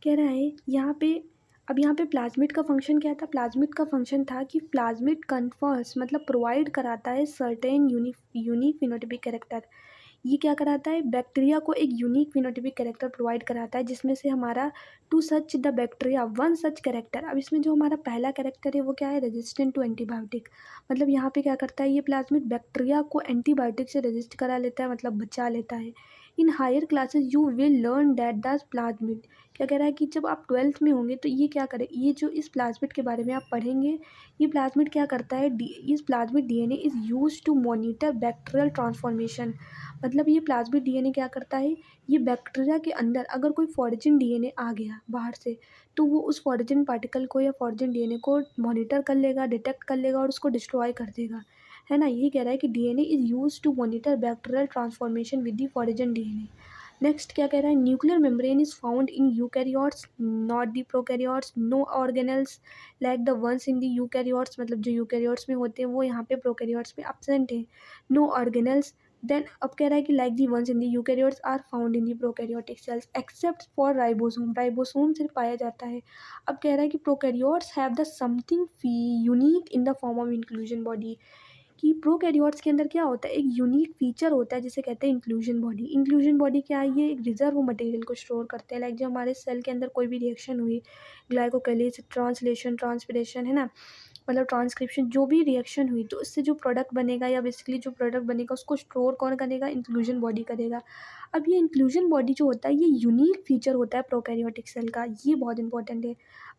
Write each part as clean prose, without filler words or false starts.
कह रहा है यहाँ पे, अब यहाँ पे प्लाज्मिड का फंक्शन क्या था? प्लाज्मिड का फंक्शन था कि प्लाज्मिड कन्फर्स मतलब प्रोवाइड कराता है सर्टेन यूनिक फिनोटाइपिक कैरेक्टर। ये क्या कराता है? बैक्टीरिया को एक यूनिक फिनोटाइपिक कैरेक्टर प्रोवाइड कराता है, जिसमें से हमारा to such the bacteria one such character. अब इसमें जो हमारा पहला कैरेक्टर है वो क्या है? Resistant to antibiotic. मतलब यहाँ पे क्या करता है ये प्लाज्मिड? बैक्टीरिया को एंटीबायोटिक से रेजिस्ट करा लेता है, मतलब बचा लेता है। In higher classes you will learn that the plasmid, क्या कह रहा है कि जब आप 12th में होंगे तो ये क्या करे, ये जो इस प्लाज्मिड के बारे में आप पढ़ेंगे। ये प्लाज्मिड क्या करता है? इस plasmid DNA is use to monitor bacterial transformation. मतलब ये प्लाज्मिड डीएनए क्या करता है? ये बैक्टीरिया के अंदर अगर कोई फॉरेन डीएनए आ गया बाहर से, तो वो उस फॉरेन पार्टिकल को या फॉरेन डीएनए को मॉनिटर कर लेगा, डिटेक्ट कर लेगा और उसको डिस्ट्रॉय कर देगा, है ना। यही कह रहा है कि DNA is use to monitor bacterial transformation with the foreign DNA. Next क्या कह रहा है? Nuclear membrane is found in eukaryotes not the prokaryotes, no organelles like the ones in the eukaryotes. मतलब जो यूकैरियोट्स में होते हैं वो यहाँ पे प्रोकैरियोट्स में एब्सेंट है। नो ऑर्गेनल्स, देन अब कह रहा है कि like the ones in the eukaryotes are found in the prokaryotic cells except for ribosome. Ribosome सिर्फ पाया जाता है। अब कह रहा है कि prokaryotes have the something unique in the form of inclusion body, कि प्रोकैरियोट्स के अंदर क्या होता है? एक यूनिक फीचर होता है जिसे कहते हैं इंक्लूजन बॉडी। इंक्लूजन बॉडी क्या है? ये एक रिजर्व मटेरियल को स्टोर करते हैं। लाइक जो हमारे सेल के अंदर कोई भी रिएक्शन हुई, ग्लाइकोकेलिस, ट्रांसलेशन, ट्रांसपिरेशन, है ना, मतलब ट्रांसक्रिप्शन, जो भी रिएक्शन हुई तो उससे जो प्रोडक्ट बनेगा या बेसिकली जो प्रोडक्ट बनेगा उसको स्टोर कौन करेगा? इंक्लूजन बॉडी करेगा। अब ये इंक्लूजन बॉडी जो होता है ये यूनिक फीचर होता है प्रोकैरियोटिक सेल का, ये बहुत इंपॉर्टेंट है।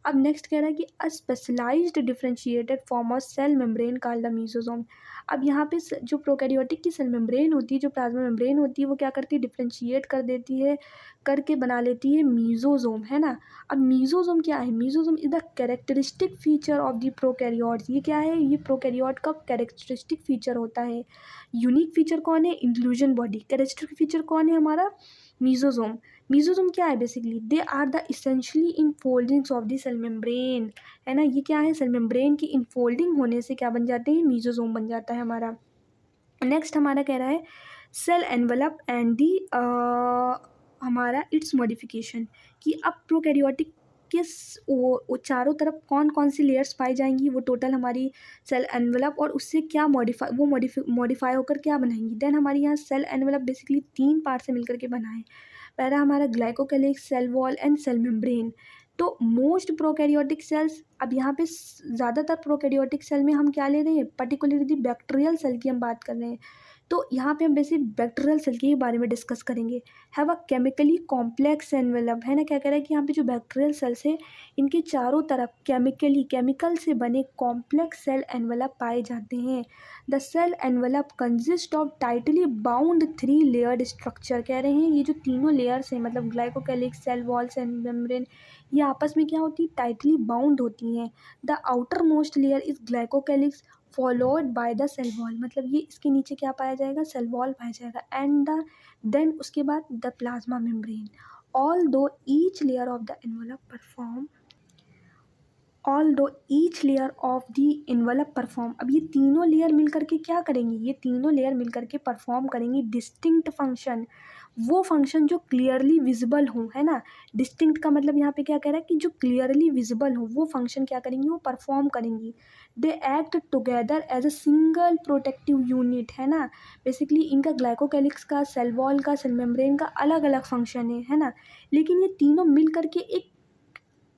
अब नेक्स्ट कह रहा है कि a specialized differentiated form of cell membrane called the mesosome. अब यहाँ पे जो प्रोकैरियोटिक की सेल मेम्ब्रेन होती है, जो प्लाज्मा मेम्ब्रेन होती है, वो क्या करती है? डिफरेंशिएट कर देती है, करके बना लेती है मीजोसोम, है ना। अब मीजोसोम क्या है? Mesosome is the characteristic feature of the prokaryotes. ये क्या है? ये प्रोकैरियोट का कैरेक्टरिस्टिक फीचर होता है। यूनिक फीचर कौन है? Inclusion body. कैरेक्टरिस्टिक फीचर कौन है हमारा? मीजोसोम। मीजोसोम क्या है? Basically they are the essentially infoldings of the cell membrane, है ना। ये क्या है? सेल मेम्ब्रेन की इनफोल्डिंग होने से क्या बन जाते हैं? मीजोसोम बन जाता है हमारा। नेक्स्ट हमारा कह रहा है सेल एनवलप एंड दी हमारा इट्स मॉडिफिकेशन, कि अब प्रोकैरियोटिक के वो चारों तरफ कौन कौन सी लेयर्स पाई जाएंगी, वो टोटल हमारी सेल एनवलप, और उससे क्या मॉडिफाई होकर क्या बनाएंगी। देन हमारी यहाँ सेल एनवलप बेसिकली 3 पार्ट से मिलकर के बना है। पहला हमारा glycocalyx, cell wall and cell membrane. तो मोस्ट प्रोकैरियोटिक सेल्स, अब यहाँ पे ज़्यादातर प्रोकैरियोटिक सेल में हम क्या ले रहे हैं? पर्टिकुलरली बैक्टीरियल सेल की हम बात कर रहे हैं। तो यहाँ पे हम बेसिक बैक्टीरियल सेल के बारे में डिस्कस करेंगे। Have a chemically complex envelope, है ना। क्या कह रहा है कि यहाँ पे जो बैक्टीरियल सेल्स है इनके चारों तरफ केमिकल से बने कॉम्प्लेक्स सेल एनवेलप पाए जाते हैं। The cell envelope consist of tightly bound 3 layered structure. कह रहे हैं ये जो तीनों लेयर्स हैं, मतलब glycocalyx, cell wall, cell membrane, ये आपस में क्या होती है? टाइटली बाउंड होती हैं। The outer most layer is glycocalyx followed by the cell wall, मतलब ये इसके नीचे क्या पाया जाएगा? सेल वॉल पाया जाएगा। एंड द देन उसके बाद द प्लाज्मा मेम्ब्रेन। ऑल दो each layer of the envelope perform अब ये तीनों लेयर मिलकर के क्या करेंगी? ये तीनों लेयर मिलकर के परफॉर्म करेंगी डिस्टिंक्ट फंक्शन, वो फंक्शन जो क्लियरली विजिबल हो, है ना। डिस्टिंक्ट का मतलब यहाँ पे क्या कह रहा है कि जो क्लियरली विजिबल हो वो फंक्शन क्या करेंगी? वो परफॉर्म करेंगी। They act together as a single protective unit, है ना। बेसिकली इनका ग्लाइकोकेलिक्स का, सेल वॉल का, सेल मेम्ब्रेन का अलग अलग फंक्शन है ना। लेकिन ये तीनों मिल करके एक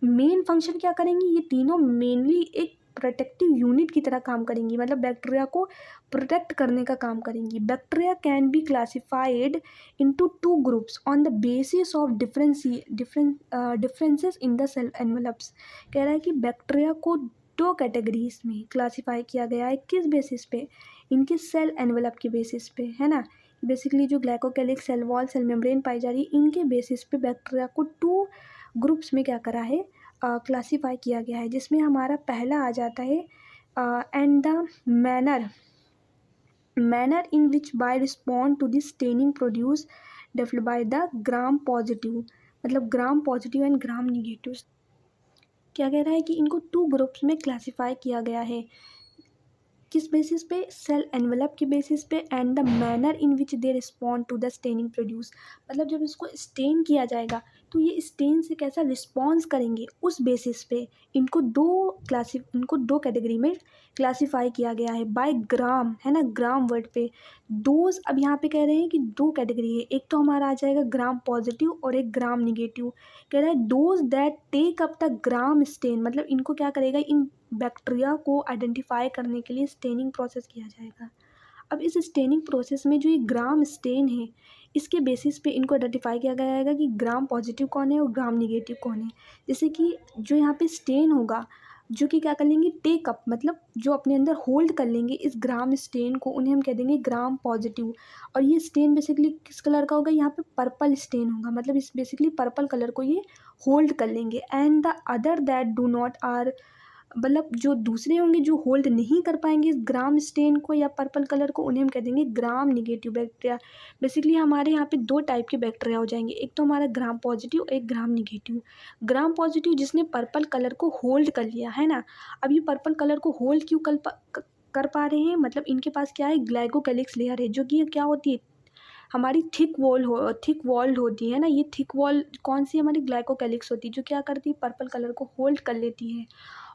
मेन फंक्शन क्या करेंगी? ये तीनों मेनली एक प्रोटेक्टिव यूनिट की तरह काम करेंगी, मतलब बैक्टीरिया को प्रोटेक्ट करने का काम करेंगी। Bacteria can be classified into 2 groups on the basis of differences in the cell envelopes. कह रहा है कि बैक्टीरिया को 2 कैटेगरीज में क्लासिफाई किया गया है। किस बेसिस पे? इनके सेल एनवलप के बेसिस पे, है ना। बेसिकली जो ग्लाइकोकेलिक, सेल वॉल, सेल मेम्ब्रेन पाई जा रही है इनके बेसिस पे बैक्टीरिया को 2 ग्रुप्स में क्या करा है? क्लासीफाई किया गया है, जिसमें हमारा पहला आ जाता है and the manner in which by respond to the staining produce developed by the gram positive, मतलब gram positive and gram negative. क्या कह रहा है कि इनको 2 ग्रुप्स में क्लासीफाई किया गया है। किस बेसिस पे? सेल एनवेलप के बेसिस पे and the manner in which they respond to the staining produce. मतलब जब इसको स्टेन किया जाएगा तो ये स्टेन से कैसा रिस्पॉन्स करेंगे उस बेसिस पे इनको दो कैटेगरी में क्लासीफाई किया गया है बाय ग्राम, है ना, ग्राम वर्ड पे। दोज अब यहाँ पे कह रहे हैं कि दो कैटेगरी है, एक तो हमारा आ जाएगा ग्राम पॉजिटिव और एक ग्राम निगेटिव। कह रहा है those that take up the gram stain, मतलब इनको क्या करेगा, इन बैक्टीरिया को आइडेंटिफाई करने के लिए स्टेनिंग प्रोसेस किया जाएगा। अब इस स्टेनिंग प्रोसेस में जो ये ग्राम स्टेन है इसके बेसिस पे इनको आइडेंटिफाई किया जाएगा कि ग्राम पॉजिटिव कौन है और ग्राम निगेटिव कौन है। जैसे कि जो यहाँ पे स्टेन होगा जो कि क्या कर लेंगे, टेक अप, मतलब जो अपने अंदर होल्ड कर लेंगे इस ग्राम स्टेन को, उन्हें हम कह देंगे ग्राम पॉजिटिव। और ये स्टेन बेसिकली किस कलर का होगा, यहाँ पे पर्पल स्टेन होगा, मतलब इस बेसिकली पर्पल कलर को ये होल्ड कर लेंगे। And the other that do not are, मतलब जो दूसरे होंगे जो होल्ड नहीं कर पाएंगे इस ग्राम स्टेन को या पर्पल कलर को, उन्हें हम कह देंगे ग्राम निगेटिव बैक्टीरिया। बेसिकली हमारे यहाँ पे दो टाइप के बैक्टीरिया हो जाएंगे, एक तो हमारा ग्राम पॉजिटिव, एक ग्राम निगेटिव। ग्राम पॉजिटिव जिसने पर्पल कलर को होल्ड कर लिया है ना। अब ये पर्पल कलर को होल्ड क्यों कर पा रहे हैं, मतलब इनके पास क्या है, ग्लाइकोकैलिक्स लेयर है, जो कि क्या होती है, हमारी थिक वॉल्ड होती है ना। ये थिक वॉल कौन सी, हमारी ग्लाइकोकैलिक्स होती है, जो क्या करती है, पर्पल कलर को होल्ड कर लेती है।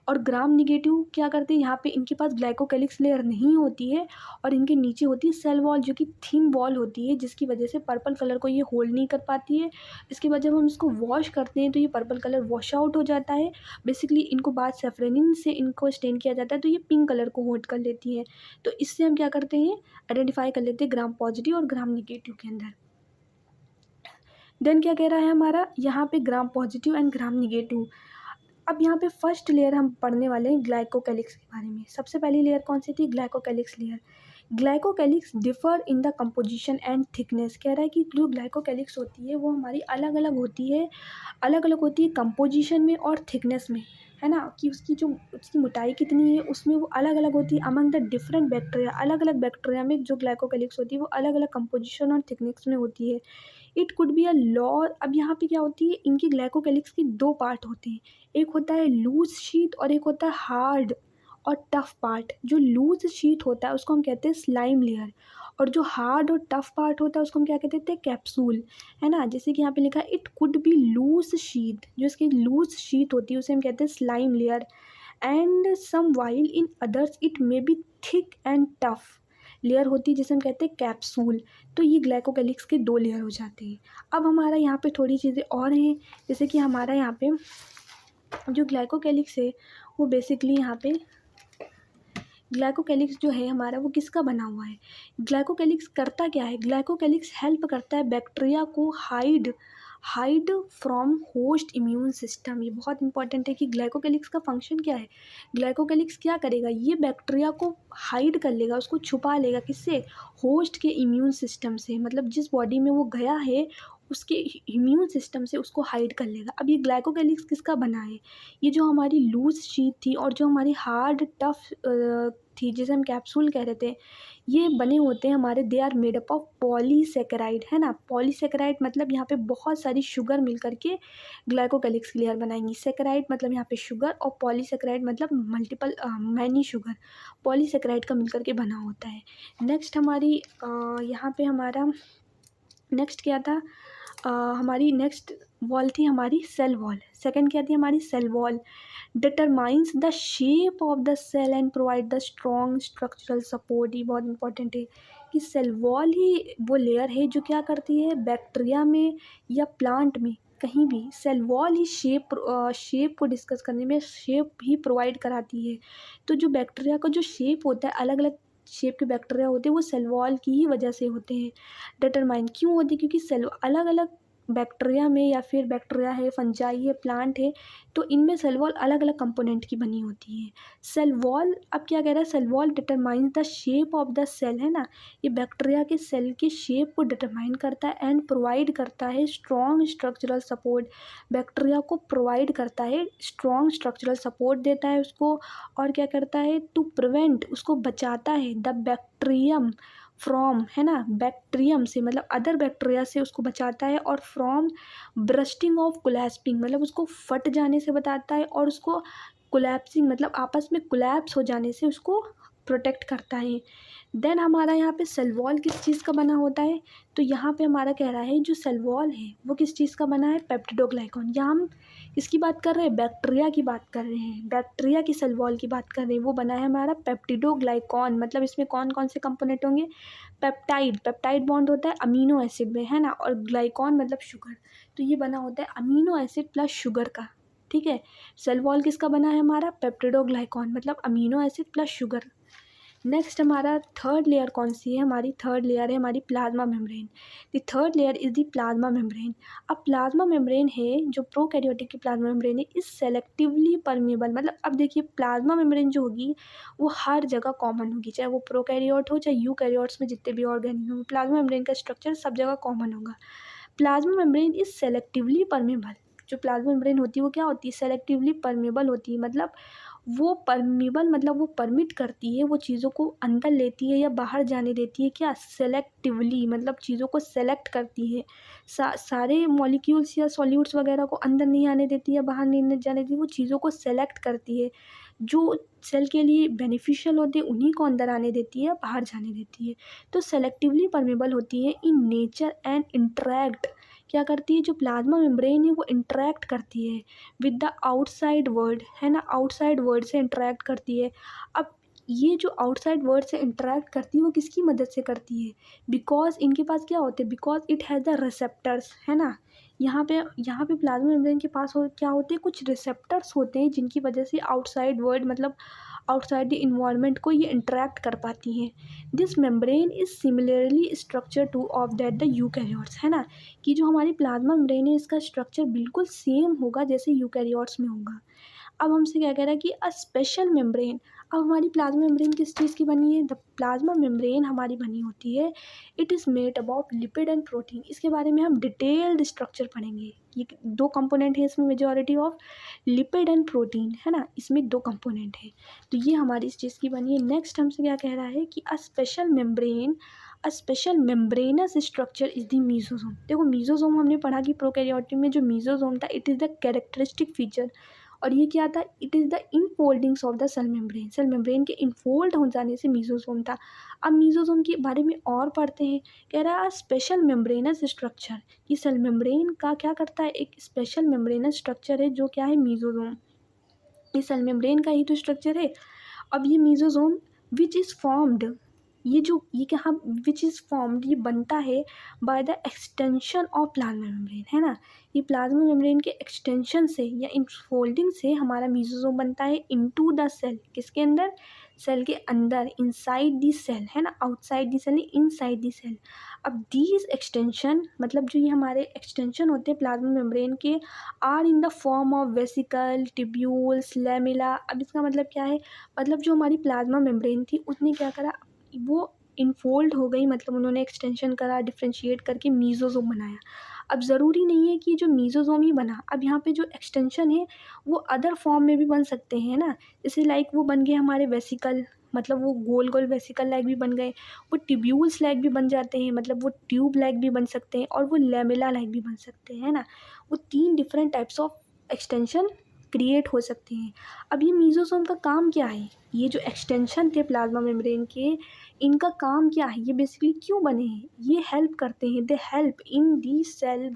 और ग्राम निगेटिव क्या करते हैं, यहाँ पे इनके पास ग्लाइकोकैलिक्स लेयर नहीं होती है और इनके नीचे होती है सेल वॉल, जो कि थिन वॉल होती है, जिसकी वजह से पर्पल कलर को ये होल्ड नहीं कर पाती है। इसके बाद जब हम इसको वॉश करते हैं तो ये पर्पल कलर वॉश आउट हो जाता है। बेसिकली इनको बाद सेफ्रेनिन से इनको स्टेन किया जाता है तो ये पिंक कलर को होल्ड कर लेती है। तो इससे हम क्या करते हैं, आइडेंटिफाई कर लेते हैं ग्राम पॉजिटिव और ग्राम निगेटिव के अंदर। देन क्या कह रहा है हमारा यहाँ पे, ग्राम पॉजिटिव एंड ग्राम निगेटिव। अब यहाँ पे फर्स्ट लेयर हम पढ़ने वाले हैं ग्लाइकोकैलिक्स के बारे में। सबसे पहली लेयर कौन सी थी, glycocalyx layer. Glycocalyx differ in the composition and thickness. कह रहा है कि जो ग्लाइकोकैलिक्स होती है वो हमारी अलग अलग होती है कंपोजिशन में और थिकनेस में, है ना, कि उसकी मोटाई कितनी है उसमें वो अलग अलग होती है। अमंग द डिफरेंट बैक्टीरिया, अलग अलग बैक्टीरिया में जो ग्लाइकोकैलिक्स होती है वो अलग अलग कंपोजिशन और थिकनेस में होती है। It could be a law. अब यहाँ पे क्या होती है, इनकी ग्लाइकोकैलिक्स के दो पार्ट होते हैं, एक होता है लूज शीट और एक होता है हार्ड और टफ पार्ट। जो लूज शीट होता है उसको हम कहते हैं स्लाइम लेयर, और जो हार्ड और टफ पार्ट होता है उसको हम क्या कहते हैं, कैप्सूल, है ना। जैसे कि यहाँ पे लिखा है it could be loose sheet, जो इसकी लूज शीट होती है उसे हम कहते हैं slime layer. And some while in others it may be thick and tough layer होती है जिसे हम कहते हैं कैप्सूल। तो ये ग्लाइकोकैलिक्स के दो लेयर हो जाते हैं। अब हमारा यहाँ पे थोड़ी चीज़ें और हैं, जैसे कि हमारा यहाँ पे जो ग्लाइकोकैलिक्स है वो बेसिकली यहाँ पे ग्लाइकोकैलिक्स जो है हमारा वो किसका बना हुआ है। ग्लाइकोकैलिक्स करता क्या है, ग्लाइकोकैलिक्स हेल्प करता है बैक्टीरिया को hide from host immune system. ये बहुत इंपॉर्टेंट है कि ग्लाइकोकैलिक्स का फंक्शन क्या है। ग्लाइकोकैलिक्स क्या करेगा, ये बैक्टीरिया को हाइड कर लेगा, उसको छुपा लेगा, किससे, होस्ट के इम्यून सिस्टम से, मतलब जिस बॉडी में वो गया है उसके इम्यून सिस्टम से उसको हाइड कर लेगा। अब ये ग्लाइकोकैलिक्स किसका बना है, ये जो हमारी लूज शीट थी और जो हमारी हार्ड टफ थी जिसे हम कैप्सूल कह रहे थे, ये बने होते हैं हमारे, they are made up of polysaccharide, है ना। पॉलीसेकेराइड मतलब यहाँ पे बहुत सारी शुगर मिल करके ग्लाइकोकैलिक्स लेयर बनाएंगी। सेकेराइड मतलब यहाँ पे शुगर और पॉलीसेकेराइड मतलब मल्टीपल मैनी शुगर, पॉलीसेकेराइड का मिल करके बना होता है। नेक्स्ट हमारी यहाँ पे हमारा नेक्स्ट क्या था, हमारी नेक्स्ट वॉल थी हमारी सेल वॉल। सेकंड क्या थी हमारी cell wall, determines the shape of the cell and provide the strong structural support. ये बहुत इंपॉर्टेंट है कि सेल वॉल ही वो लेयर है जो क्या करती है, बैक्टीरिया में या प्लांट में कहीं भी सेल वॉल ही शेप को डिस्कस करने में शेप ही प्रोवाइड कराती है। तो जो बैक्टीरिया का जो शेप होता है, अलग अलग शेप के बैक्टीरिया होते हैं वो सेल वॉल की ही वजह से होते हैं। डिटरमाइन क्यों होती है, क्योंकि सेल अलग अलग बैक्टीरिया में या फिर बैक्टीरिया है, फंजाई है, प्लांट है, तो इनमें सेल वॉल अलग अलग कंपोनेंट की बनी होती है। सेल वॉल अब क्या कह रहा है, cell wall determine the shape of the cell, है ना। ये बैक्टीरिया के सेल के शेप को डिटरमाइन करता है एंड प्रोवाइड करता है स्ट्रॉन्ग स्ट्रक्चरल सपोर्ट। बैक्टीरिया को प्रोवाइड करता है स्ट्रॉन्ग स्ट्रक्चरल सपोर्ट देता है उसको, और क्या करता है, टू प्रिवेंट, उसको बचाता है, द बैक्टीरियम फ्रॉम, है ना, बैक्टीरियम से मतलब अदर बैक्टीरिया से उसको बचाता है, और फ्रॉम ब्रस्टिंग ऑफ कोलैप्सिंग मतलब उसको फट जाने से बताता है, और उसको कोलैप्सिंग मतलब आपस में कोलैप्स हो जाने से उसको प्रोटेक्ट करता है। देन हमारा यहाँ पे सेल वॉल किस चीज़ का बना होता है, तो यहाँ पे हमारा कह रहा है जो सेल वॉल है वो किस चीज़ का बना है, पेप्टिडोग्लाइकॉन। यहाँ हम किसकी बात कर रहे हैं, बैक्टीरिया की बात कर रहे हैं, बैक्टीरिया की सेल वॉल की बात कर रहे हैं, वो बना है हमारा पेप्टिडोग्लाइकॉन। मतलब इसमें कौन कौन से कंपोनेंट होंगे, पेप्टाइड, पेप्टाइड बॉन्ड होता है अमीनो एसिड में, है ना, और ग्लाइकॉन मतलब शुगर, तो ये बना होता है अमीनो एसिड प्लस शुगर का, ठीक है। सेल वॉल किसका बना है हमारा, पेप्टिडोग्लाइकॉन मतलब amino acid plus sugar. Next हमारा थर्ड लेयर कौन सी है, हमारी थर्ड लेयर है हमारी plasma membrane. The third layer is the plasma membrane. अब प्लाज्मा मेम्ब्रेन है जो प्रोकैरियोटिक की प्लाज्मा मेम्ब्रेन है, इज सेलेक्टिवली परमेबल। मतलब अब देखिए प्लाज्मा मेम्ब्रेन जो होगी वो हर जगह कॉमन होगी, चाहे वो प्रोकैरियोट हो चाहे यूकैरियोट्स में जितने भी ऑर्गेनिज्म हो, प्लाज्मा मेम्ब्रेन का स्ट्रक्चर सब जगह कॉमन होगा। Plasma membrane is selectively permeable. जो प्लाज्मा मेम्ब्रेन होती है वो क्या होती है, सेलेक्टिवली परमेबल होती है। मतलब वो परमिबल मतलब वो परमिट करती है, वो चीज़ों को अंदर लेती है या बाहर जाने देती है, क्या, सेलेक्टिवली मतलब चीज़ों को सेलेक्ट करती है। सारे मॉलिक्यूल्स या सॉल्यूट्स वगैरह को अंदर नहीं आने देती या बाहर नहीं जाने देती, वो चीज़ों को सेलेक्ट करती है। जो सेल के लिए बेनिफिशियल होते हैं उन्हीं को अंदर आने देती है, बाहर जाने देती है। तो सेलेक्टिवली परमेबल होती है इन नेचर एंड इंटरेक्ट, क्या करती है जो प्लाज्मा मेम्ब्रेन है वो इंटरेक्ट करती है विद द आउटसाइड वर्ल्ड, है ना, आउटसाइड वर्ल्ड से इंटरेक्ट करती है। अब ये जो आउटसाइड वर्ल्ड से इंटरेक्ट करती है वो किसकी मदद से करती है, बिकॉज इनके पास क्या होते हैं, because it has the receptors, है ना। यहाँ पे प्लाज्मा मेम्ब्रेन के पास क्या होते हैं, कुछ रिसेप्टर्स होते हैं जिनकी वजह से आउटसाइड वर्ल्ड मतलब आउटसाइड द इन्वायरमेंट को ये इंटरेक्ट कर पाती हैं। This membrane is similarly structure two of that the eukaryotes, है ना, कि जो हमारी प्लाज्मा मेम्ब्रेन है इसका स्ट्रक्चर बिल्कुल सेम होगा जैसे यूकैरियोट्स में होगा। अब हमसे क्या कह रहा है कि अ स्पेशल मेम्ब्रेन। अब हमारी प्लाज्मा मेम्ब्रेन किस चीज़ की बनी है, द प्लाज्मा मेम्ब्रेन हमारी बनी होती है, it is made about lipid and protein. इसके बारे में हम डिटेल्ड स्ट्रक्चर पढ़ेंगे। ये दो कंपोनेंट है इसमें, majority of lipid and protein, है ना, इसमें दो कंपोनेंट है। तो ये हमारी इस चीज़ की बनी है। नेक्स्ट हमसे क्या कह रहा है कि a special membrane, a special membranous structure is the mesosome. देखो मीजोसोम हमने पढ़ा कि प्रोकैरियोटिक में जो मीजोसोम था it is the characteristic feature, और ये क्या था, it is the infoldings of the cell membrane. Cell membrane के इनफोल्ड हो जाने से मीजोसोम था। अब मीजोसोम के बारे में और पढ़ते हैं। कह रहा है स्पेशल मेम्ब्रेनस स्ट्रक्चर, कि सेल मेम्ब्रेन का क्या करता है, एक स्पेशल मेम्ब्रेनस स्ट्रक्चर है जो क्या है, मीजोसोम। ये सेल मेम्ब्रेन का ही तो स्ट्रक्चर है। अब ये मीजोसोम विच इज़ फॉर्म्ड, ये क्या, विच इज़ फॉर्म्ड, ये बनता है by the extension of plasma membrane, है ना। ये प्लाज्मा मेम्ब्रेन के एक्सटेंशन से या इनफोल्डिंग से हमारा मीजोसोम बनता है इनटू द सेल, किसके अंदर, सेल के अंदर, इनसाइड द सेल, है ना, outside the cell, inside the cell. अब दीज एक्सटेंशन मतलब जो ये हमारे एक्सटेंशन होते हैं प्लाज्मा मेम्ब्रेन के, are in the form of vesicle, tubules, lamella. अब इसका मतलब क्या है, मतलब जो हमारी प्लाज्मा मेम्ब्रेन थी उसने क्या करा, वो इनफोल्ड हो गई, मतलब उन्होंने एक्सटेंशन करा, डिफ्रेंशिएट करके मीजोसोम बनाया। अब ज़रूरी नहीं है कि जो मीजोसोम ही बना, अब यहाँ पे जो एक्सटेंशन है वो अदर फॉर्म में भी बन सकते हैं ना। जैसे लाइक वो बन गए हमारे वेसिकल, मतलब वो गोल गोल वेसिकल लाइक भी बन गए, वो ट्यूब्यूल्स लाइक भी बन जाते हैं, मतलब वो ट्यूब लाइक भी बन सकते हैं, और वो लेमेला लाइक भी बन सकते हैं, है ना। वो तीन different types of extension create हो सकते हैं। अब ये मीजोसोम का काम क्या है, ये जो एक्सटेंशन थे प्लाज्मा मेम्ब्रेन के, इनका काम क्या है, ये बेसिकली क्यों बने हैं, ये हेल्प करते हैं, they help in the cell.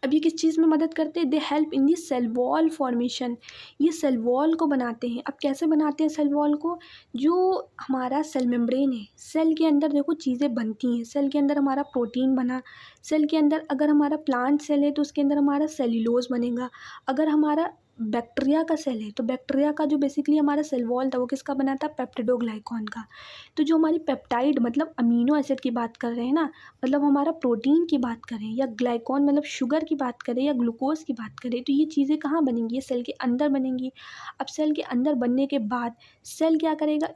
अब ये किस चीज़ में मदद करते हैं, they help in the cell wall formation, ये सेल वॉल को बनाते हैं। अब कैसे बनाते हैं सेल वॉल को, जो हमारा सेल मेम्ब्रेन है, सेल के अंदर देखो चीज़ें बनती हैं, सेल के अंदर हमारा प्रोटीन बना, सेल के अंदर अगर हमारा प्लांट सेल है तो उसके अंदर हमारा सेल्यूलोज बनेगा, अगर हमारा बैक्टीरिया का सेल है तो बैक्टीरिया का जो बेसिकली हमारा सेल वॉल था वो किसका बना था, पेप्टिडोग्लाइकॉन का। तो जो हमारी पेप्टाइड मतलब अमीनो एसिड की बात कर रहे हैं ना, मतलब हमारा प्रोटीन की बात करें या ग्लाइकॉन मतलब शुगर की बात करें या ग्लूकोज की बात करें, तो ये चीज़ें कहाँ बनेंगी, ये सेल के अंदर बनेंगी। अब सेल के अंदर बनने के बाद सेल क्या करेगा,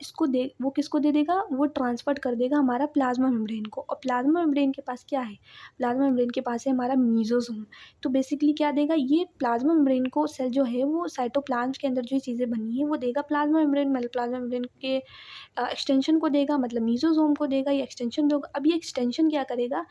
वो किसको दे देगा, वो ट्रांसफर कर देगा हमारा प्लाज्मा मेम्ब्रेन को, और प्लाज्मा मेम्ब्रेन के पास क्या है, प्लाज्मा मेम्ब्रेन के पास है हमारा मीजोसोम। तो बेसिकली क्या देगा, ये प्लाज्मा मेम्ब्रेन को सेल जो है वो साइटोप्लाज्म के अंदर जो चीज़ें बनी है वो देगा प्लाज्मा मेम्ब्रेन, मतलब प्लाज्मा मेम्ब्रेन के एक्सटेंशन को देगा, मतलब मीजोसोम को देगा, ये एक्सटेंशन देगा। अब ये एक्सटेंशन क्या करेगा,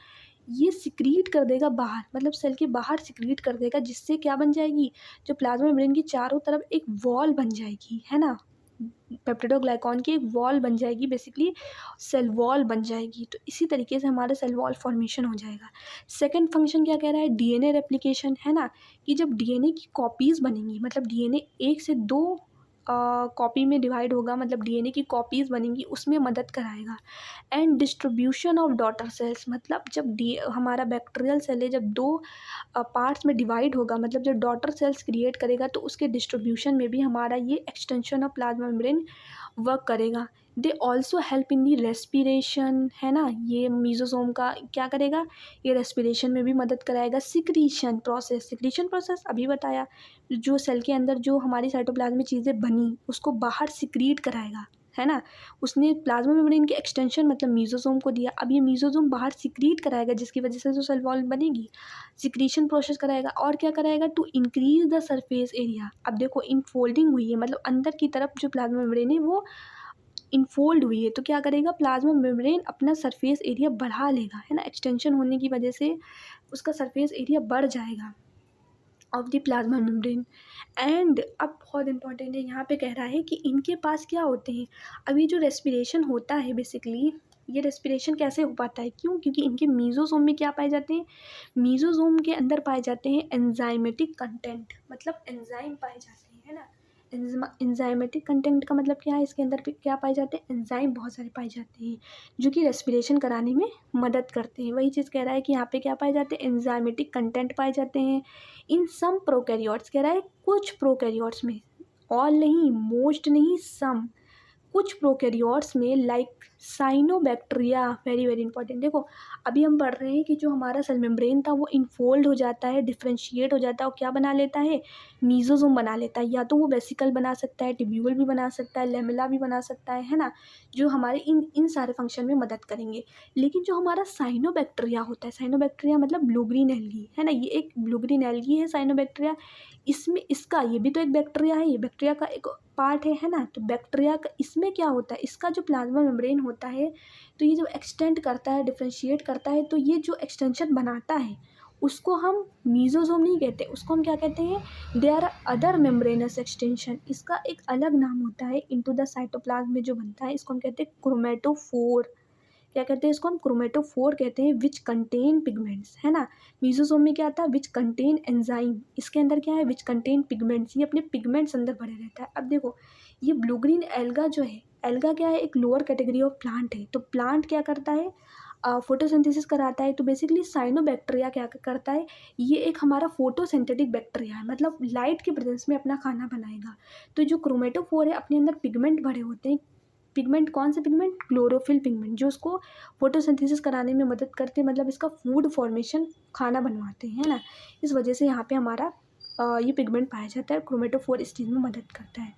ये सिक्रीट कर देगा बाहर, मतलब सेल के बाहर सिक्रीट कर देगा, जिससे क्या बन जाएगी, जो प्लाज्मा मेम्ब्रेन की चारों तरफ एक वॉल बन जाएगी, है ना। पेप्टिडोग्लाइकॉन की एक वॉल बन जाएगी, बेसिकली सेल वॉल बन जाएगी। तो इसी तरीके से हमारा सेल वॉल फॉर्मेशन हो जाएगा। सेकंड फंक्शन क्या कह रहा है, डीएनए रेप्लिकेशन, है ना, कि जब डीएनए की कॉपीज़ बनेंगी, मतलब डीएनए एक से दो कॉपी में डिवाइड होगा, मतलब डीएनए की कॉपीज़ बनेंगी, उसमें मदद कराएगा। And distribution of daughter cells, मतलब जब डी हमारा बैक्टीरियल सेल है, जब दो पार्ट्स में डिवाइड होगा, मतलब जब डॉटर सेल्स क्रिएट करेगा, तो उसके डिस्ट्रीब्यूशन में भी हमारा ये extension of plasma membrane work करेगा। They also help in the respiration, है ना, ये मीजोसोम का क्या करेगा, ये रेस्पिरेशन में भी मदद कराएगा। सिक्रीशन प्रोसेस अभी बताया, जो सेल के अंदर जो हमारी साइटोप्लाज्म में चीज़ें बनी उसको बाहर सिक्रीट कराएगा, है ना, उसने प्लाज्मा मेम्ब्रेन के एक्सटेंशन मतलब मीजोसोम को दिया, अब ये मीजोसोम बाहर सिक्रीट कराएगा, जिसकी वजह से जो सेल वॉल बनेगी, सिक्रीशन प्रोसेस कराएगा। और क्या कराएगा, to increase the surface area. अब देखो इनफोल्डिंग हुई है, मतलब अंदर की तरफ जो प्लाज्मा मेम्ब्रेन है वो इनफोल्ड हुई है, तो क्या करेगा, प्लाज्मा मेम्ब्रेन अपना सरफेस एरिया बढ़ा लेगा, है ना, एक्सटेंशन होने की वजह से उसका सरफेस एरिया बढ़ जाएगा of the plasma membrane. And अब बहुत इंपॉर्टेंट है, यहाँ पे कह रहा है कि इनके पास क्या होते हैं। अब ये जो रेस्पिरेशन होता है, बेसिकली ये रेस्पिरेशन कैसे हो पाता है, क्यों, क्योंकि इनके मीजोसोम में क्या पाए जाते हैं, मीजोसोम के अंदर पाए जाते हैं एंजाइमेटिक कंटेंट, मतलब एंजाइम पाए जाते हैं, है ना। एंजाइमेटिक कंटेंट का मतलब क्या है, इसके अंदर पे क्या पाए जाते हैं, एंजाइम बहुत सारे पाए जाते हैं जो कि रेस्पिरेशन कराने में मदद करते हैं। वही चीज़ कह रहा है कि यहाँ पे क्या पाए जाते हैं, एंजाइमेटिक कंटेंट पाए जाते हैं इन सम प्रोकैरियोट्स, कह रहा है कुछ प्रोकैरियोट्स में, ऑल नहीं, मोस्ट नहीं, सम, कुछ प्रोकैरियोट्स में, like cyanobacteria, very very important. देखो अभी हम पढ़ रहे हैं कि जो हमारा सेल मेम्ब्रेन था वो इनफोल्ड हो जाता है, डिफ्रेंशिएट हो जाता है और क्या बना लेता है, मीजोसोम बना लेता है। या तो वो वेसिकल बना सकता है, टिब्यूल भी बना सकता है, लेमेला भी बना सकता है ना, जो हमारे इन इन सारे फंक्शन में मदद करेंगे। लेकिन जो हमारा साइनोबैक्टीरिया होता है, साइनोबैक्टीरिया मतलब ब्लू ग्रीन एल्गी, है ना, ये एक ब्लू ग्रीन एल्गी है साइनोबैक्टीरिया। इसमें इसका ये भी तो एक बैक्टीरिया है, ये बैक्टीरिया का एक पार्ट है ना। तो बैक्टीरिया का इसमें क्या होता है, इसका जो प्लाज्मा मेम्ब्रेन होता है, तो ये जो एक्सटेंड करता है, डिफ्रेंशिएट करता है, तो ये जो एक्सटेंशन बनाता है उसको हम मीजोसोम नहीं कहते, उसको हम क्या कहते हैं, they are other membranous extension. इसका एक अलग नाम होता है इनटू द साइटोप्लाज्म में जो बनता है, इसको हम कहते हैं क्रोमेटोफोर। क्या कहते हैं इसको, हम क्रोमेटोफोर कहते हैं, विच कंटेन पिगमेंट्स, है ना। मीजोसोम में क्या आता है, विच कंटेन एंजाइम, इसके अंदर क्या है, विच कंटेन पिगमेंट्स, ये अपने पिगमेंट्स अंदर भरे रहता है। अब देखो ये ब्लू ग्रीन एल्गा जो है, एल्गा क्या है, एक लोअर कैटेगरी ऑफ प्लांट है। तो प्लांट क्या करता है, फोटोसिंथेसिस कराता है। तो बेसिकली साइनोबैक्टीरिया क्या करता है, ये एक हमारा फोटोसिंथेटिक बैक्टीरिया है, मतलब लाइट के प्रेजेंस में अपना खाना बनाएगा। तो जो क्रोमेटोफोर है अपने अंदर पिगमेंट भरे होते हैं, पिगमेंट कौन से पिगमेंट, क्लोरोफिल पिगमेंट, जो उसको फोटोसिंथेसिस कराने में मदद करते हैं, मतलब इसका फूड फॉर्मेशन, खाना बनवाते हैं, है ना। इस वजह से यहाँ पे हमारा ये पिगमेंट पाया जाता है, क्रोमेटोफोर इस चीज़ में मदद करता है।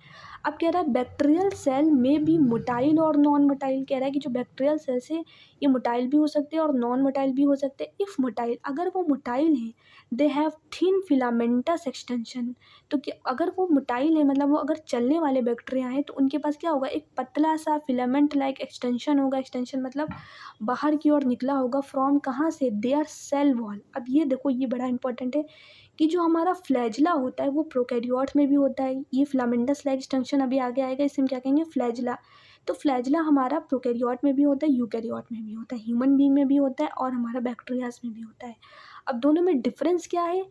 अब कह रहा है बैक्टीरियल सेल में भी मोटाइल और नॉन मोटाइल, कह रहा है कि जो बैक्टीरियल सेल्स है ये मोटाइल भी हो सकते हैं और नॉन मोटाइल भी हो सकते हैं। इफ़ मोटाइल, अगर वो मोटाइल हैं, they have thin filamentous extension. तो कि अगर वो मोटाइल है, मतलब वो अगर चलने वाले बैक्टीरिया हैं, तो उनके पास क्या होगा, एक पतला सा फिलामेंट लाइक एक्सटेंशन होगा। एक्सटेंशन मतलब बाहर की ओर निकला होगा, फ्रॉम कहाँ से, देयर सेल वॉल। अब ये देखो ये बड़ा इंपॉर्टेंट है कि जो हमारा फ्लैजला होता है वो प्रोकैरियोट्स में भी होता है। ये फिलामेंटस लाइक एक्सटेंशन अभी आगे आएगा, इसे हम क्या कहेंगे, फ्लैजला। तो फ्लैजला हमारा प्रोकैरियोट में भी होता है, यूकैरियोट में भी होता है, ह्यूमन बीइंग में भी होता है और हमारा बैक्टीरियाज में भी होता है। अब दोनों में डिफरेंस क्या है,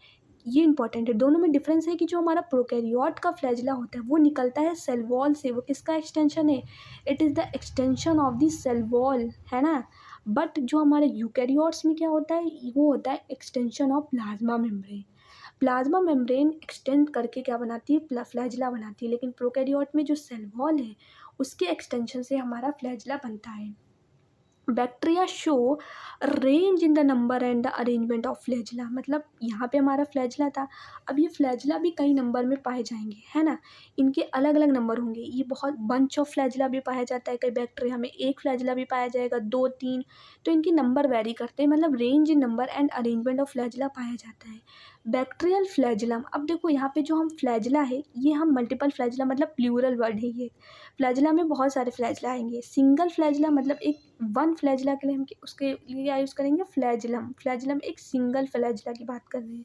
ये इंपॉर्टेंट है। दोनों में डिफरेंस है कि जो हमारा प्रोकैरियोट का फ्लैजला होता है वो निकलता है सेल वॉल से, वो किसका एक्सटेंशन है, it is the extension of the cell wall, है ना। बट जो हमारे यूकैरियोट्स में क्या होता है, वो होता है extension of plasma membrane. Plasma membrane extend करके क्या बनाती है, फ्लैजला बनाती है। लेकिन प्रोकैरियोट में जो सेल वॉल है उसके एक्सटेंशन से हमारा फ्लैजला बनता है। Bacteria show range in the number and the arrangement of flagella, मतलब यहाँ पे हमारा फ्लैजला था, अब ये फ्लैजला भी कई नंबर में पाए जाएंगे, है ना। इनके अलग अलग नंबर होंगे, ये बहुत बंच ऑफ फ्लैजला भी पाया जाता है, कई बैक्टीरिया में एक फ्लैजला भी पाया जाएगा, दो तीन, तो इनके नंबर वेरी करते हैं, मतलब range in number and arrangement of flagella पाया जाता है। बैक्टीरियल फ्लैजलम, अब देखो यहाँ पे जो हम फ्लैजला है, ये हम मल्टीपल फ्लैजला मतलब प्लूरल वर्ड है ये। फ्लैजला में बहुत सारे फ्लैजला आएंगे, सिंगल फ्लैजला मतलब एक वन फ्लैजला के लिए हम उसके लिए क्या यूज़ करेंगे, फ्लैजलम। फ्लैजलम एक सिंगल फ्लैजला की बात कर रहे हैं।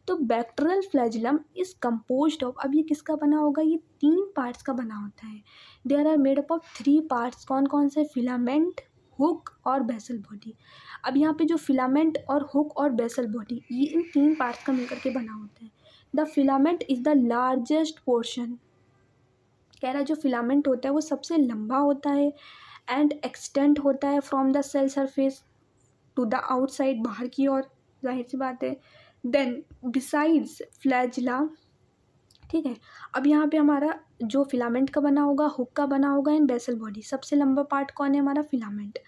तो bacterial flagellum is composed of, अब ये किसका बना होगा, ये 3 पार्ट्स का बना होता है। There are made up of 3 parts, कौन कौन से, फिलामेंट, हुक और बेसल बॉडी। अब यहाँ पे जो फिलामेंट और हुक और बेसल बॉडी, ये इन 3 पार्ट्स का मिलकर के बना होता है। The filament is the largest portion, कह रहा है जो फिलामेंट होता है वो सबसे लंबा होता है एंड एक्सटेंड होता है from the cell surface to the outside, बाहर की ओर, जाहिर सी बात है। देन बिसाइड्स फ्लैजिला, ठीक है। अब यहाँ पे हमारा जो फिलामेंट का बना होगा, हुक का बना होगा एंड बेसल बॉडी, सबसे लंबा पार्ट कौन है, हमारा फिलामेंट।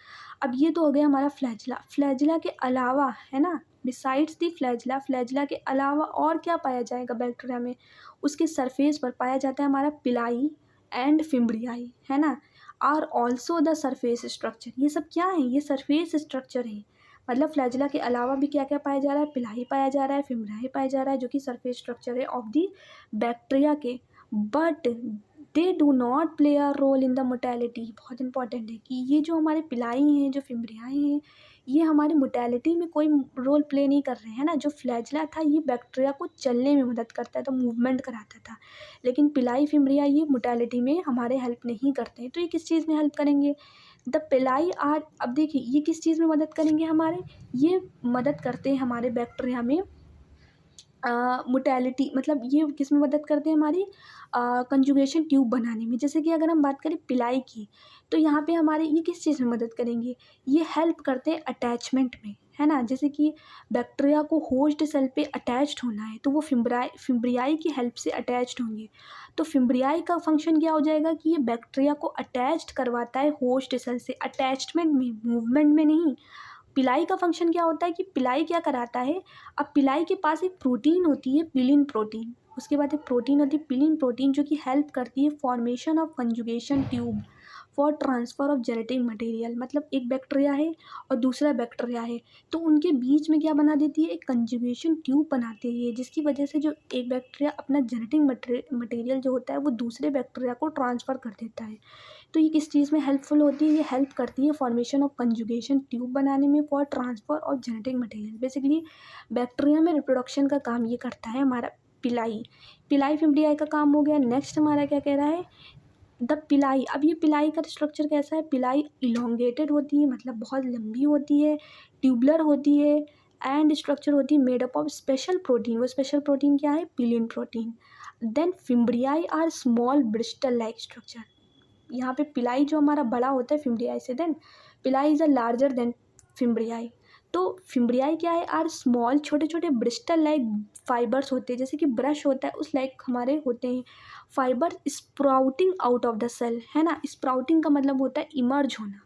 अब ये तो हो गया हमारा फ्लैजिला। फ्लैजिला के अलावा, है ना, बिसाइड्स दी फ्लैजिला, फ्लैजिला के अलावा और क्या पाया जाएगा बैक्टीरिया में, उसके सरफेस पर पाया जाता है हमारा पिलाई एंड फिम्ब्रियाई, है ना, are also the surface structure. ये सब क्या है, ये सरफेस स्ट्रक्चर है। मतलब फ्लैजिला के अलावा भी क्या क्या पाया जा रहा है, पिलाई पाया जा रहा है, फिम्ब्रियाई पाया जा रहा है, जो कि सरफेस स्ट्रक्चर है ऑफ दी बैक्टीरिया के। But they do not play a role in the motility. बहुत इंपॉर्टेंट है कि ये जो हमारे पिलाई हैं, जो फिम्ब्रियाई हैं, ये हमारे मोटेलिटी में कोई रोल प्ले नहीं कर रहे हैं ना। जो फ्लैजिला था ये बैक्टीरिया को चलने में मदद करता है, तो मूवमेंट कराता था, लेकिन पिलाई फिम्ब्रिया ये मोटेलिटी में हमारे हेल्प नहीं करते हैं। तो ये किस चीज़ में हेल्प करेंगे, द पिलाई आर, अब देखिए ये किस चीज़ में मदद करेंगे हमारे, ये मदद करते हैं हमारे बैक्टीरिया में मोटेलिटी, मतलब ये किस में मदद करते हैं, हमारी कंजुगेशन ट्यूब बनाने में। जैसे कि अगर हम बात करें पिलाई की, तो यहाँ पे हमारे ये किस चीज़ में मदद करेंगे, ये हेल्प करते हैं अटैचमेंट में, है ना। जैसे कि बैक्टीरिया को होस्ट सेल पे अटैच्ड होना है, तो वो फिम्ब्रियाई की हेल्प से अटैच्ड होंगे। तो फिम्ब्रियाई का फंक्शन क्या हो जाएगा कि ये बैक्टीरिया को अटैच्ड करवाता है होस्ट सेल से, अटैचमेंट में, मूवमेंट में नहीं। पिलाई का फंक्शन क्या होता है कि पिलाई क्या कराता है, अब पिलाई के पास एक प्रोटीन होती है, पिलिन प्रोटीन, उसके बाद एक प्रोटीन होती है पिलिन प्रोटीन, जो कि हेल्प करती है formation of conjugation tube for transfer of genetic material. मतलब एक बैक्टीरिया है और दूसरा बैक्टीरिया है, तो उनके बीच में क्या बना देती है, एक कंजुगेशन ट्यूब बनाती है, जिसकी वजह से जो एक बैक्टीरिया अपना जेनेटिक मटेरियल जो होता है वो दूसरे बैक्टीरिया को ट्रांसफ़र कर देता है। तो ये किस चीज़ में हेल्पफुल होती है, ये हेल्प करती है फॉर्मेशन ऑफ कंजुगेशन ट्यूब बनाने में for transfer of genetic material. Basically bacteria में रिप्रोडक्शन का काम ये करता है हमारा पिलाई। पिलाई फिम्ब्रियाई का काम हो गया। नेक्स्ट हमारा क्या कह रहा है, द पिलाई। अब ये पिलाई का स्ट्रक्चर कैसा है, पिलाई इलोंगेटेड होती है, मतलब बहुत लंबी होती है, ट्यूबुलर होती है एंड स्ट्रक्चर होती है made up of special protein. वो स्पेशल प्रोटीन क्या है, pilin protein. Then fimbriae are small bristle like structure. यहाँ पे पिलाई जो हमारा बड़ा होता है फिम्ब्रियाई से, देन पिलाई इज़ अ लार्जर देन फिम्ब्रियाई। तो फिम्ब्रियाई क्या है, आर स्मॉल, छोटे छोटे ब्रिस्टल लाइक फाइबर्स होते हैं, जैसे कि ब्रश होता है उस लाइक हमारे होते हैं fibre sprouting out of the cell, है ना। स्प्राउटिंग का मतलब होता है इमर्ज होना,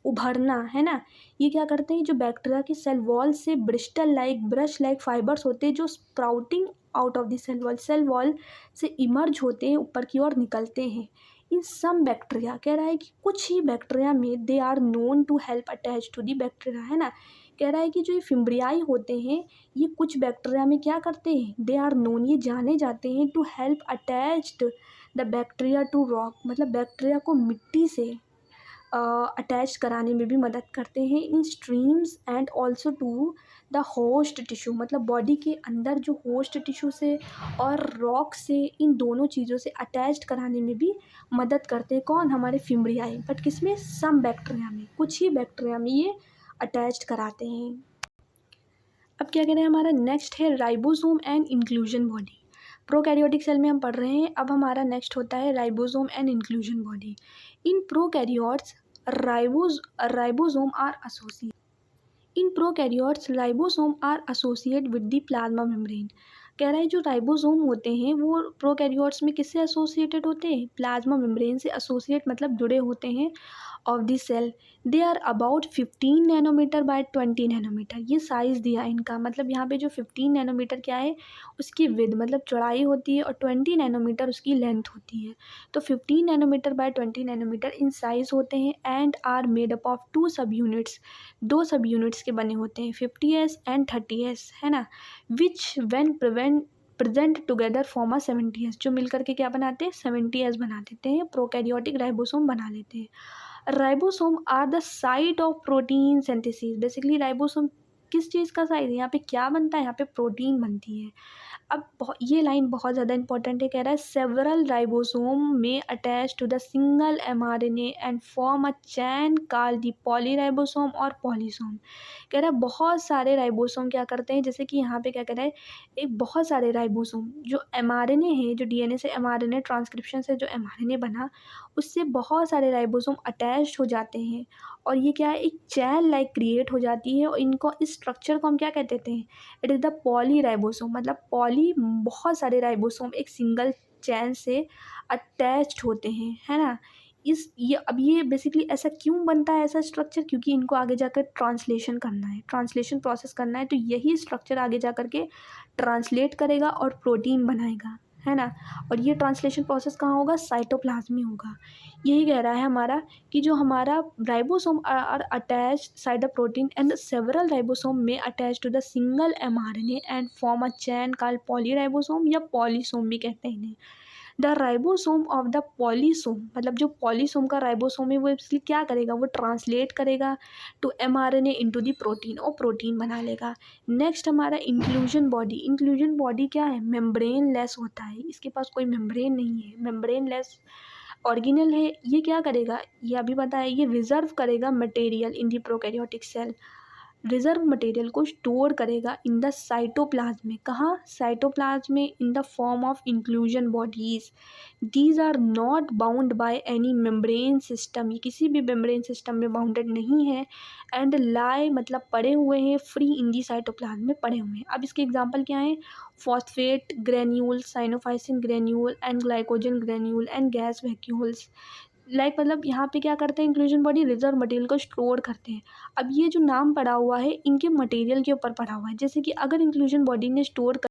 उभरना, है ना। ये क्या करते हैं, जो बैक्टीरिया की सेल वॉल से bristle like, brush like fibres होते हैं, जो sprouting out of the cell wall से इमर्ज होते हैं, ऊपर की ओर निकलते हैं। इन सम बैक्टीरिया, कह रहा है कि कुछ ही बैक्टीरिया में they are known to help attach to the bacteria, है ना। कह रहा है कि जो ये फिम्ब्रियाई होते हैं, ये कुछ बैक्टीरिया में क्या करते हैं, दे आर नोन, ये जाने जाते हैं to help attached the bacteria to rock, मतलब बैक्टीरिया को मिट्टी से अटैच कराने में भी मदद करते हैं। In streams and also to the host tissue, मतलब बॉडी के अंदर जो होस्ट टिश्यू से और रॉक से, इन दोनों चीज़ों से अटैच्ड कराने में भी मदद करते हैं। कौन, हमारे फिम्ब्रियाई। बट किसमें, सम बैक्टीरिया में, कुछ ही बैक्टीरिया में ये अटैच्ड कराते हैं। अब क्या कह रहे हैं, हमारा नेक्स्ट है ribosome and inclusion body. Prokaryotic cell में हम पढ़ रहे हैं, अब हमारा नेक्स्ट होता है ribosome and inclusion body. In prokaryotes ribosome are associate in prokaryotes ribosome are associate with the plasma membrane. कह रहा है जो राइबोसोम होते हैं वो प्रोकैरियोट्स में किससे एसोसिएटेड होते हैं, प्लाज्मा मेम्ब्रेन से एसोसिएट, मतलब जुड़े होते हैं of the cell. They are about 15 nanometre by 20 nanometre. ये साइज़ दिया इनका, मतलब यहाँ पे जो 15 नैनोमीटर क्या है, उसकी विद मतलब चौड़ाई होती है, और 20 नैनोमीटर उसकी लेंथ होती है। तो 15 nanometre by 20 nanometre in size होते हैं and are made up of 2 sub units. 2 sub units के बने होते हैं, 50s एंड 30s, है ना। विच when present together form a 70s, जो मिलकर के क्या बनाते हैं, 70s बना देते हैं, प्रोकैरियोटिक राइबोसोम बना लेते हैं। Ribosome are the site of protein synthesis. Basically ribosome किस चीज़ का साइट है, यहाँ पे क्या बनता है, यहाँ पे प्रोटीन बनती है। अब ये लाइन बहुत ज़्यादा इंपॉर्टेंट है, कह रहा है सेवरल राइबोसोम में attach to the single mRNA and form a chain called the polyribosome और पॉलीसोम। कह रहा है बहुत सारे राइबोसोम क्या करते हैं, जैसे कि यहाँ पे क्या कह रहा है, एक बहुत सारे राइबोसोम जो mRNA है, जो DNA से mRNA ट्रांसक्रिप्शन से जो mRNA बना, उससे बहुत सारे राइबोसोम अटैच हो जाते हैं और ये क्या है, एक चैन लाइक क्रिएट हो जाती है और इनको, इस स्ट्रक्चर को हम क्या कहते हैं, इट इज़ द पॉलीराइबोसोम। मतलब पॉली बहुत सारे राइबोसोम एक सिंगल चैन से अटैच्ड होते हैं, है ना। अब ये बेसिकली ऐसा क्यों बनता है ऐसा स्ट्रक्चर, क्योंकि इनको आगे जाकर ट्रांसलेशन करना है, ट्रांसलेशन प्रोसेस करना है, तो यही स्ट्रक्चर आगे जा कर के ट्रांसलेट करेगा और प्रोटीन बनाएगा, है ना। और ये ट्रांसलेशन प्रोसेस कहाँ होगा, साइटोप्लाज्म में होगा। यही कह रहा है हमारा कि जो हमारा ribosome are attach side the protein and several ribosome में attach to the single mRNA and form a chain called polyribosome या पॉलीसोम भी कहते हैं इन्हें। The ribosome of the polysome, मतलब जो पॉलीसोम का राइबोसोम है वो इसलिए क्या करेगा, वो ट्रांसलेट करेगा to mRNA into the protein और प्रोटीन बना लेगा। नेक्स्ट हमारा इंक्लूजन बॉडी। इंक्लूजन बॉडी क्या है, मेम्ब्रेन लेस होता है, इसके पास कोई मेम्ब्रेन नहीं है, मेम्ब्रेन लेस ऑर्गेनल है। ये क्या करेगा, ये अभी बताया, ये रिजर्व करेगा material in the prokaryotic cell, reserve material को स्टोर करेगा इन द साइटोप्लाज्म में। कहाँ, साइटोप्लाज्म में, in the form of inclusion bodies. These are not bound by any membrane system, ये किसी भी मेम्ब्रेन सिस्टम में बाउंडेड नहीं है। एंड लाई, मतलब पड़े हुए हैं, फ्री इन दी साइटोप्लाज्म में पड़े हुए हैं। अब इसके एग्जाम्पल क्या हैं, phosphate granule, cyanophycin granule and glycogen granule and gas vacuoles. मतलब यहाँ पे क्या करते हैं, इंक्लूजन बॉडी रिजर्व मटेरियल को स्टोर करते हैं। अब ये जो नाम पड़ा हुआ है इनके मटेरियल के ऊपर पड़ा हुआ है, जैसे कि अगर इंक्लूजन बॉडी ने स्टोर